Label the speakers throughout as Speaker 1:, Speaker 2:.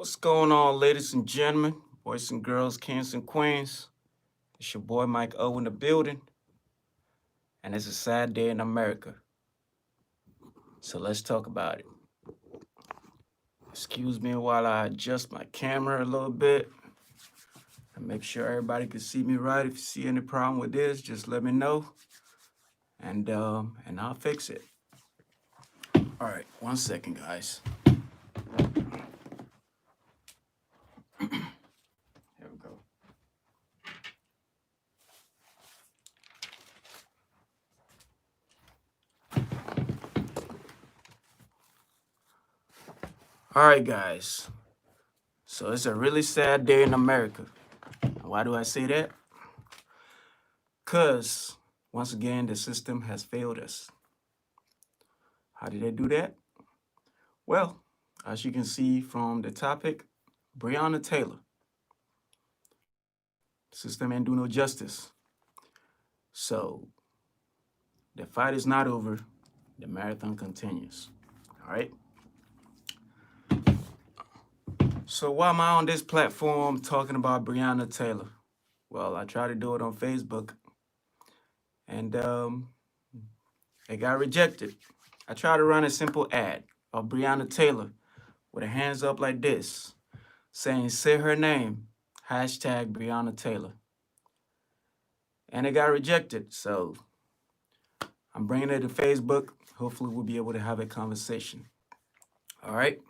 Speaker 1: What's going on, ladies and gentlemen, boys and girls, kings and queens? It's your boy Mike O in the building, and it's a sad day in America. So let's talk about it. Excuse me while I adjust my camera a little bit and make sure everybody can see me right. If you see any problem with this, just let me know, and I'll fix it. All right, 1 second, guys. Here we go. All right, guys. So it's a really sad day in America. Why do I say that? Because, once again, the system has failed us. How did they do that? Well, as you can see from the topic, Breonna Taylor. The system ain't do no justice. So, the fight is not over. The marathon continues. All right? So, why am I on this platform talking about Breonna Taylor? Well, I tried to do it on Facebook, and it got rejected. I tried to run a simple ad of Breonna Taylor with a hands up like this, saying, say her name, hashtag Breonna Taylor. And it got rejected. So I'm bringing it to Facebook. Hopefully we'll be able to have a conversation. All right.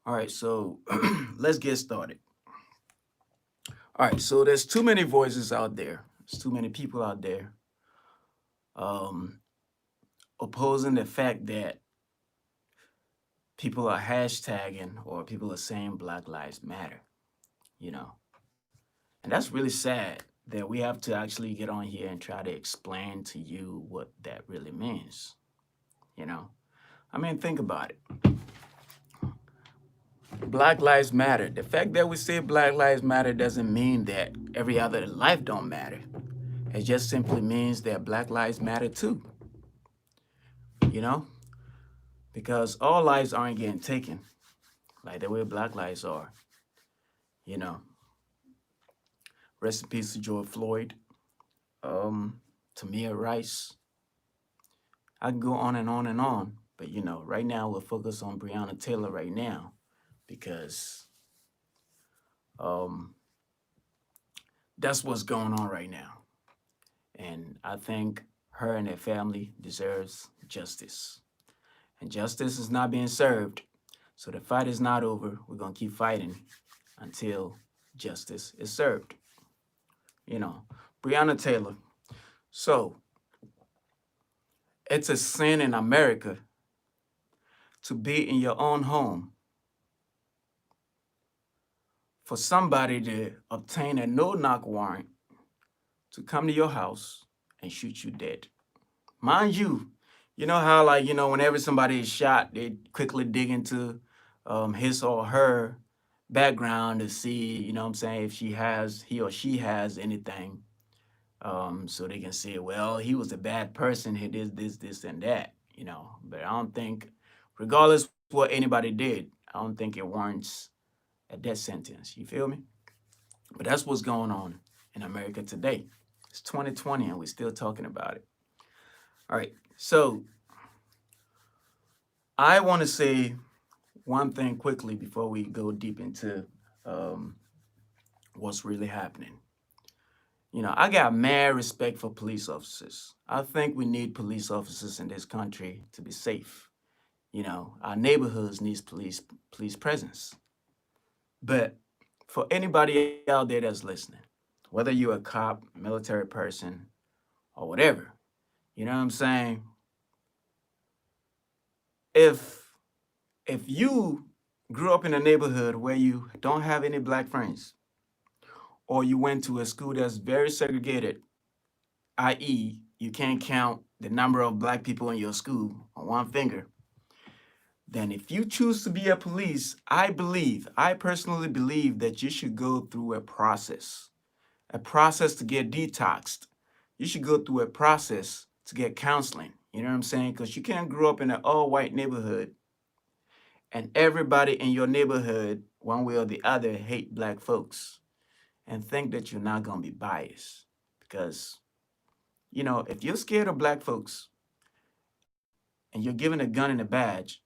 Speaker 1: All right. So let's get started. All right. So there's too many voices out there. There's too many people out there opposing the fact that people are hashtagging or people are saying Black Lives Matter, you know. And that's really sad that we have to actually get on here and try to explain to you what that really means, you know. I mean, think about it. Black Lives Matter. The fact that we say Black Lives Matter doesn't mean that every other life don't matter. It just simply means that Black Lives matter too, you know? Because all lives aren't getting taken like the way Black lives are, you know. Rest in peace to George Floyd, Tamir Rice. I can go on and on and on, but you know, right now we'll focus on Breonna Taylor right now because that's what's going on right now. And I think her and her family deserves justice. And justice is not being served. So the fight is not over. We're going to keep fighting until justice is served. You know, Breonna Taylor. So it's a sin in America to be in your own home for somebody to obtain a no-knock warrant to come to your house and shoot you dead. Mind you, you know how, like, you know, whenever somebody is shot, they quickly dig into his or her background to see, you know what I'm saying, if he or she has anything. So they can say, well, he was a bad person, he did this, and that, you know. But I don't think, regardless what anybody did, I don't think it warrants a death sentence. You feel me? But that's what's going on in America today. It's 2020 and we're still talking about it. All right, so I want to say one thing quickly before we go deep into what's really happening. You know, I got mad respect for police officers. I think we need police officers in this country to be safe. You know, our neighborhoods needs police presence. But for anybody out there that's listening, whether you're a cop, military person, or whatever, you know what I'm saying? If you grew up in a neighborhood where you don't have any black friends, or you went to a school that's very segregated, i.e., you can't count the number of black people in your school on one finger, then if you choose to be a police, I personally believe that you should go through a process to get detoxed. You should go through a process to get counseling. You know what I'm saying? Because you can't grow up in an all-white neighborhood and everybody in your neighborhood, one way or the other, hate black folks and think that you're not going to be biased. Because, if you're scared of black folks and you're given a gun and a badge,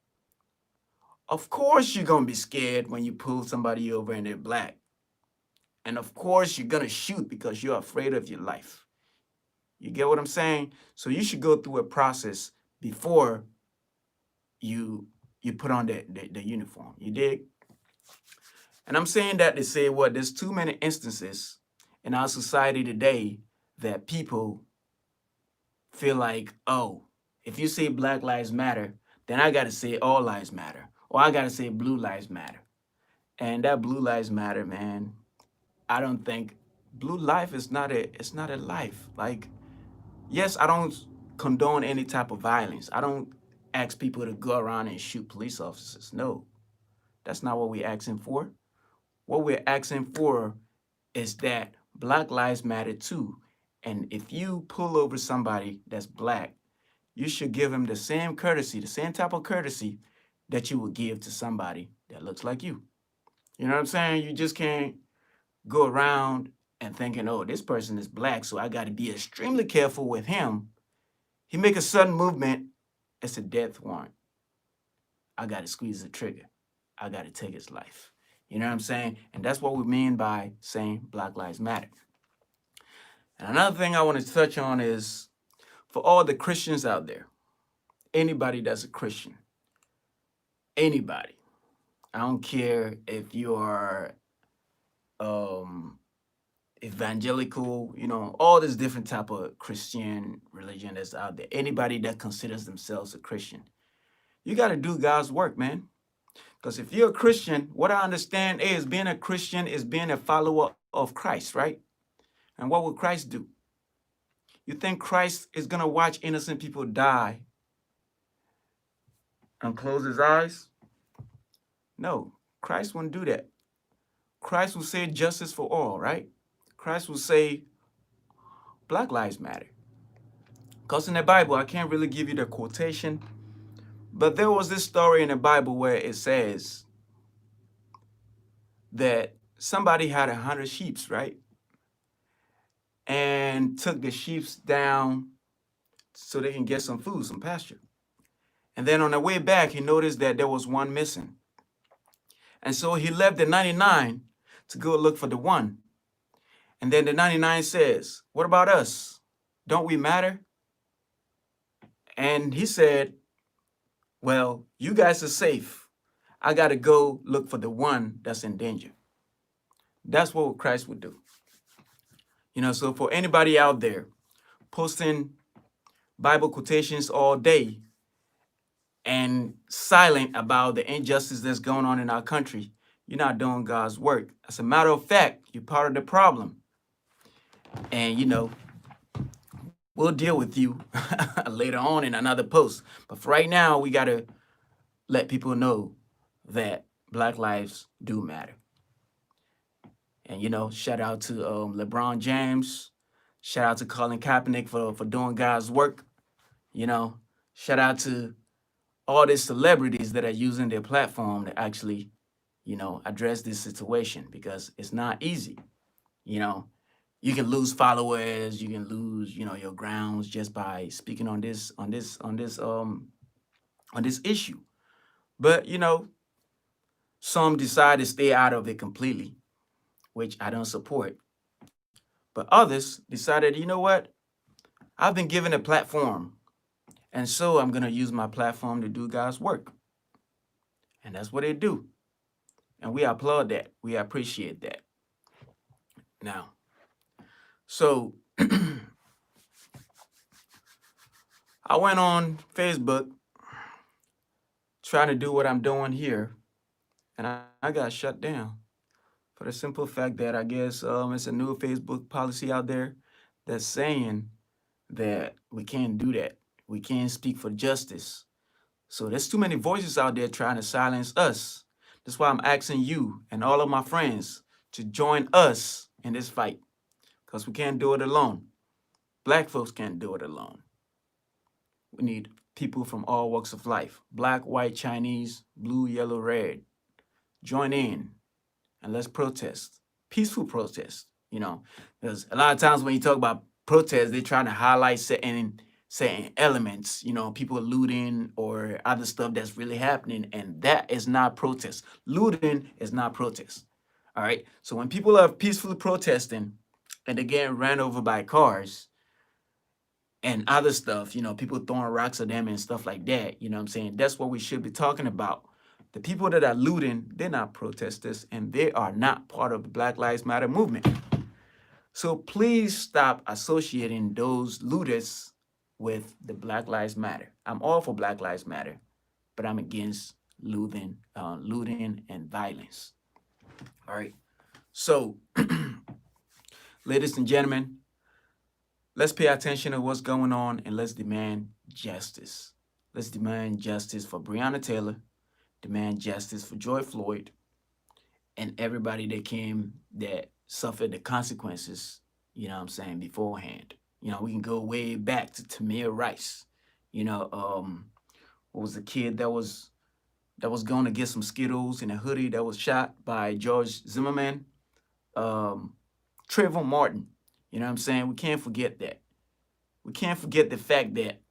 Speaker 1: of course you're going to be scared when you pull somebody over and they're black. And of course you're going to shoot because you're afraid of your life. You get what I'm saying? So you should go through a process before you put on the uniform. You dig? And I'm saying that to say what there's too many instances in our society today that people feel like, oh, if you say Black Lives Matter, then I gotta say all lives matter. Or I gotta say blue lives matter. And that blue lives matter, man. I don't think blue life is not a life. Like, yes, I don't condone any type of violence. I don't ask people to go around and shoot police officers. No, that's not what we're asking for. What we're asking for is that Black lives matter too. And if you pull over somebody that's black, you should give him the same courtesy, the same type of courtesy that you would give to somebody that looks like you. You know what I'm saying? You just can't go around and thinking, oh, this person is black, so I got to be extremely careful with him. He make a sudden movement, it's a death warrant. I got to squeeze the trigger. I got to take his life. You know what I'm saying? And that's what we mean by saying Black Lives Matter. And another thing I want to touch on is for all the Christians out there, anybody that's a Christian, anybody, I don't care if you are evangelical, all this different type of Christian religion that's out there. Anybody that considers themselves a Christian, you got to do God's work, man. Because if you're a Christian, what I understand is being a Christian is being a follower of Christ, right? And what will Christ do? You think Christ is going to watch innocent people die and close his eyes? No, Christ won't do that. Christ will say justice for all, right? Christ will say Black Lives Matter. Because in the Bible, I can't really give you the quotation, but there was this story in the Bible where it says that somebody had 100 sheep, right? And took the sheep down so they can get some food, some pasture. And then on the way back, he noticed that there was one missing. And so he left the 99 to go look for the one. And then the 99 says, what about us? Don't we matter? And he said, well, you guys are safe. I got to go look for the one that's in danger. That's what Christ would do. So for anybody out there posting Bible quotations all day and silent about the injustice that's going on in our country, you're not doing God's work. As a matter of fact, you're part of the problem. And, we'll deal with you later on in another post. But for right now, we got to let people know that Black lives do matter. And, shout out to LeBron James. Shout out to Colin Kaepernick for doing God's work. Shout out to all these celebrities that are using their platform to actually, address this situation, because it's not easy. You can lose followers, you can lose, your grounds just by speaking on this issue. But, some decide to stay out of it completely, which I don't support. But others decided, you know what? I've been given a platform, and so I'm going to use my platform to do God's work. And that's what they do. And we applaud that. We appreciate that. Now, so I went on Facebook trying to do what I'm doing here, and I got shut down for the simple fact that I guess it's a new Facebook policy out there that's saying that we can't do that. We can't speak for justice. So there's too many voices out there trying to silence us. That's why I'm asking you and all of my friends to join us in this fight, because we can't do it alone. Black folks can't do it alone. We need people from all walks of life, black, white, Chinese, blue, yellow, red. Join in and let's protest. Peaceful protest, because a lot of times when you talk about protest, they're trying to highlight certain elements, people looting or other stuff that's really happening, and that is not protest. Looting is not protest. All right. So when people are peacefully protesting and they get ran over by cars and other stuff, people throwing rocks at them and stuff like that, you know what I'm saying? That's what we should be talking about. The people that are looting, they're not protesters and they are not part of the Black Lives Matter movement. So please stop associating those looters with the Black Lives Matter. I'm all for Black Lives Matter, but I'm against looting and violence. All right. So, ladies and gentlemen, let's pay attention to what's going on and let's demand justice. Let's demand justice for Breonna Taylor, demand justice for George Floyd, and everybody that suffered the consequences, beforehand. We can go way back to Tamir Rice. What was the kid that was going to get some Skittles in a hoodie that was shot by George Zimmerman? Um, Trayvon Martin. You know what I'm saying? We can't forget that. We can't forget the fact that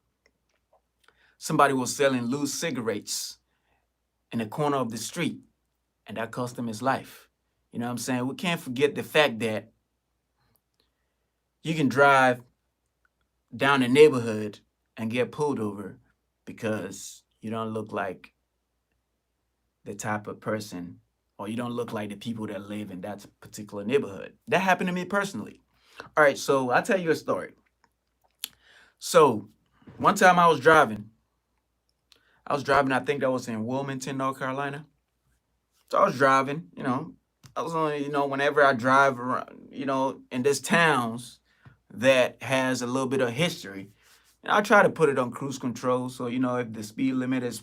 Speaker 1: somebody was selling loose cigarettes in the corner of the street, and that cost him his life. You know what I'm saying? We can't forget the fact that you can drive down the neighborhood and get pulled over because you don't look like the type of person or you don't look like the people that live in that particular neighborhood. That happened to me personally. All right, so I'll tell you a story. So one time I think that was in Wilmington, North Carolina. So I was driving, I was only, whenever I drive around, in these towns that has a little bit of history, and I try to put it on cruise control. So, if the speed limit is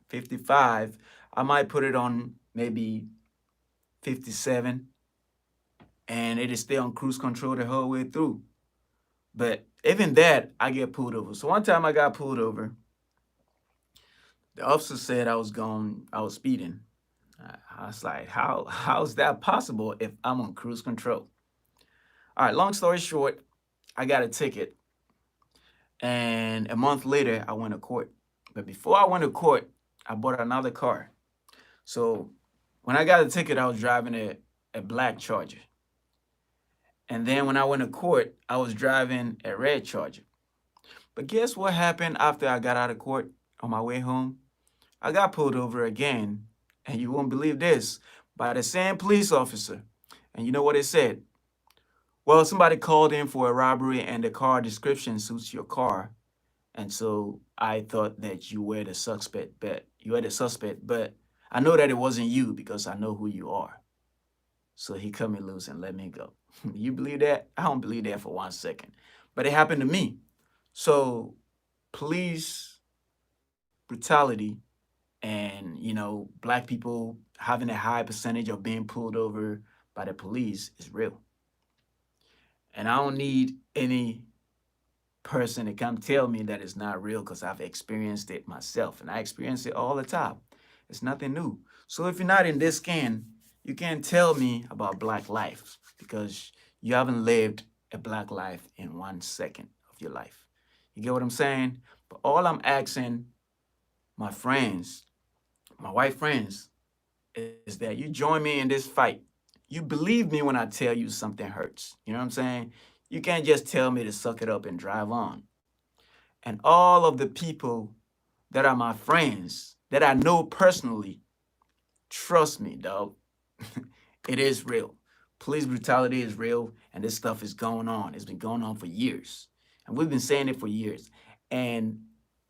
Speaker 1: 55, I might put it on maybe 57 and it is still on cruise control the whole way through. But even that, I get pulled over. So one time I got pulled over. The officer said I was speeding. I was like, how's that possible if I'm on cruise control? All right, long story short, I got a ticket. And a month later, I went to court. But before I went to court, I bought another car. So when I got a ticket, I was driving a black Charger. And then when I went to court, I was driving a red Charger. But guess what happened after I got out of court on my way home? I got pulled over again, and you won't believe this, by the same police officer. And you know what it said? Well, somebody called in for a robbery and the car description suits your car. And so I thought that you were the suspect, but I know that it wasn't you because I know who you are. So he cut me loose and let me go. You believe that? I don't believe that for 1 second. But it happened to me. So police brutality and, black people having a high percentage of being pulled over by the police is real. And I don't need any person to come tell me that it's not real because I've experienced it myself and I experience it all the time. It's nothing new. So if you're not in this skin, you can't tell me about black life because you haven't lived a black life in 1 second of your life. You get what I'm saying? But all I'm asking my friends, my white friends, is that you join me in this fight. You believe me when I tell you something hurts. You know what I'm saying? You can't just tell me to suck it up and drive on. And all of the people that are my friends, that I know personally, trust me, dog. It is real. Police brutality is real, and this stuff is going on. It's been going on for years. And we've been saying it for years. And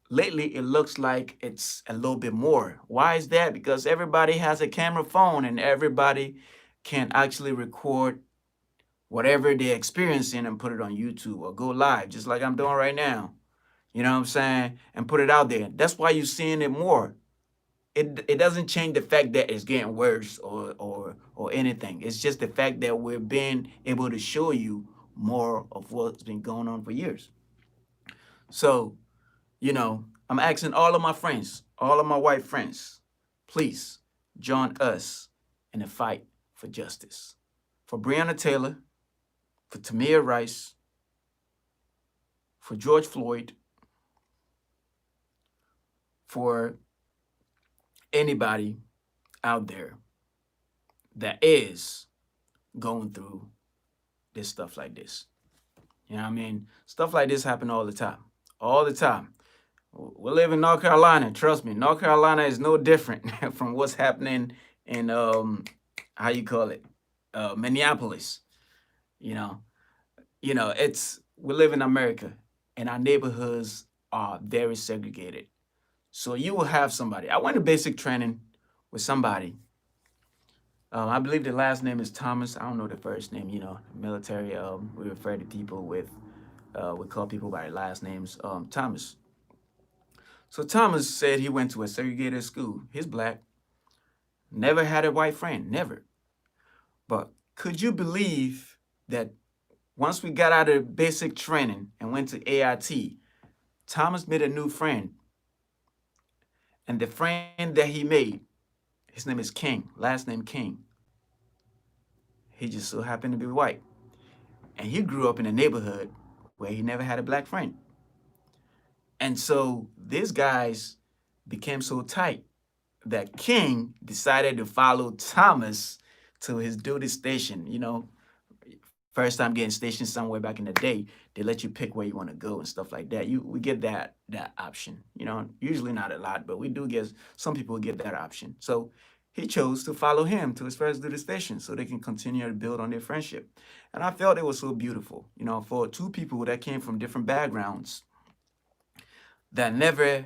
Speaker 1: lately, it looks like it's a little bit more. Why is that? Because everybody has a camera phone and everybody can actually record whatever they're experiencing and put it on YouTube or go live, just like I'm doing right now. You know what I'm saying? And put it out there. That's why you're seeing it more. It doesn't change the fact that it's getting worse or anything. It's just the fact that we're being able to show you more of what's been going on for years. So I'm asking all of my friends, all of my white friends, please join us in the fight for justice. For Breonna Taylor, for Tamir Rice, for George Floyd, for anybody out there that is going through this stuff like this. You know what I mean? Stuff like this happen all the time. All the time. We live in North Carolina. Trust me, North Carolina is no different from what's happening in how you call it, Minneapolis. You know, it's we live in America, and our neighborhoods are very segregated. So you will have somebody. I went to basic training with somebody. I believe the last name is Thomas. I don't know the first name. Military. We refer to people with, we call people by their last names. Thomas. So Thomas said he went to a segregated school. He's black. Never had a white friend. Never. But could you believe that once we got out of basic training and went to AIT, Thomas made a new friend. And the friend that he made, his name is King, last name King. He just so happened to be white. And he grew up in a neighborhood where he never had a black friend. And so these guys became so tight that King decided to follow Thomas to his duty station. First time getting stationed somewhere back in the day, they let you pick where you want to go and stuff like that. We get that option. Usually not a lot, but we do get some people get that option. So he chose to follow him to his first duty station so they can continue to build on their friendship. And I felt it was so beautiful, for two people that came from different backgrounds that never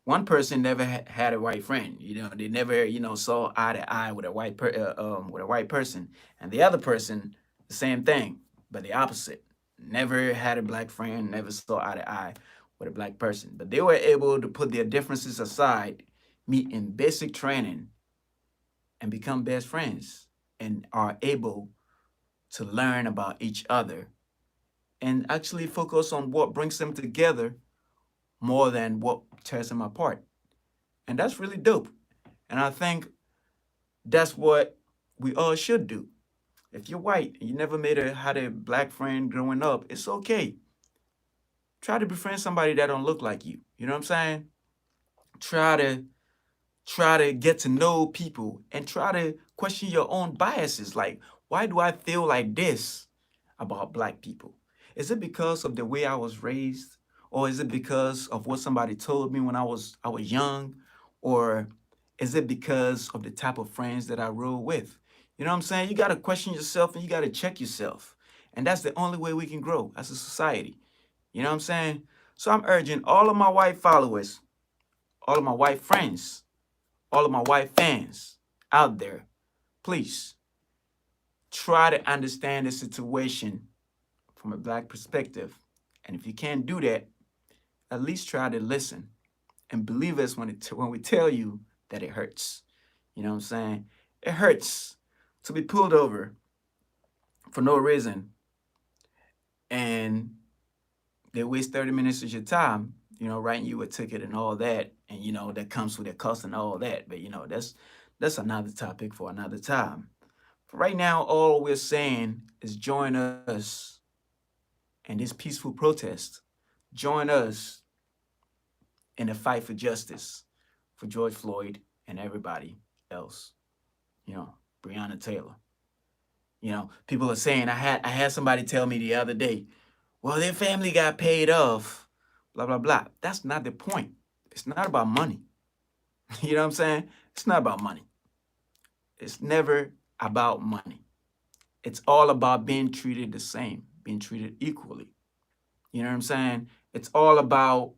Speaker 1: one person never had a white friend. They never, saw eye to eye with a white person, and the other person, the same thing, but the opposite. Never had a black friend, never saw eye to eye with a black person. But they were able to put their differences aside, meet in basic training, and become best friends, and are able to learn about each other and actually focus on what brings them together more than what tears them apart. And that's really dope. And I think that's what we all should do. If you're white and you never had a black friend growing up, it's okay. Try to befriend somebody that don't look like you. You know what I'm saying? Try to get to know people and try to question your own biases. Like, why do I feel like this about black people? Is it because of the way I was raised? Or is it because of what somebody told me when I was young? Or is it because of the type of friends that I roll with? You know what I'm saying? You gotta question yourself and you gotta check yourself. And that's the only way we can grow as a society. You know what I'm saying? So I'm urging all of my white followers, all of my white friends, all of my white fans out there, please try to understand the situation from a black perspective. And if you can't do that, at least try to listen and believe us when we tell you that it hurts. You know what I'm saying? It hurts to be pulled over for no reason and they waste 30 minutes of your time, writing you a ticket and all that. And, that comes with a cost and all that. But, that's another topic for another time. For right now, all we're saying is join us in this peaceful protest. Join us in the fight for justice for George Floyd and everybody else. You know, Breonna Taylor. People are saying I had somebody tell me the other day, well, their family got paid off, blah, blah, blah. That's not the point. It's not about money. You know what I'm saying? It's not about money. It's never about money. It's all about being treated the same, being treated equally. You know what I'm saying? It's all about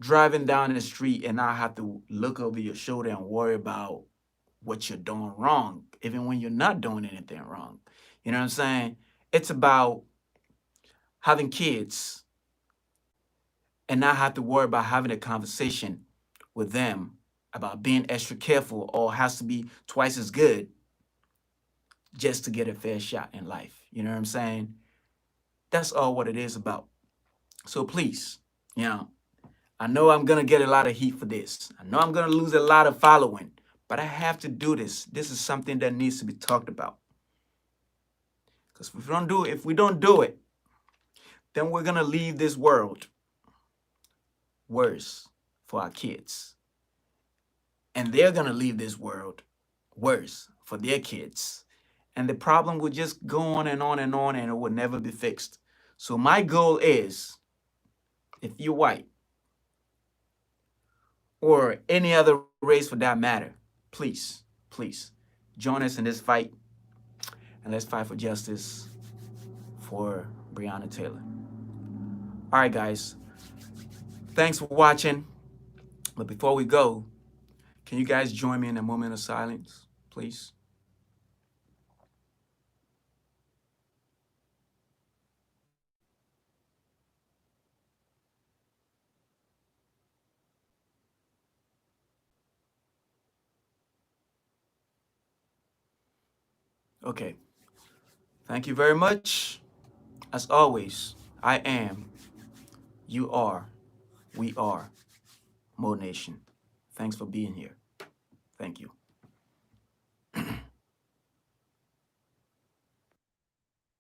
Speaker 1: driving down the street and not have to look over your shoulder and worry about what you're doing wrong, even when you're not doing anything wrong. You know what I'm saying? It's about having kids and not have to worry about having a conversation with them about being extra careful or has to be twice as good just to get a fair shot in life. You know what I'm saying? That's all what it is about. So please, You know, I know I'm going to get a lot of heat for this. I know I'm going to lose a lot of following, but I have to do this. This is something that needs to be talked about. Because if we don't do it, then we're going to leave this world worse for our kids. And they're going to leave this world worse for their kids. And the problem will just go on and on and on, and it will never be fixed. So my goal is, if you're white, or any other race for that matter, please, please join us in this fight, and let's fight for justice for Breonna Taylor. All right, guys. Thanks for watching. But before we go, can you guys join me in a moment of silence, please? Okay. Thank you very much. As always, I am, you are, we are MoNation. Thanks for being here. Thank you.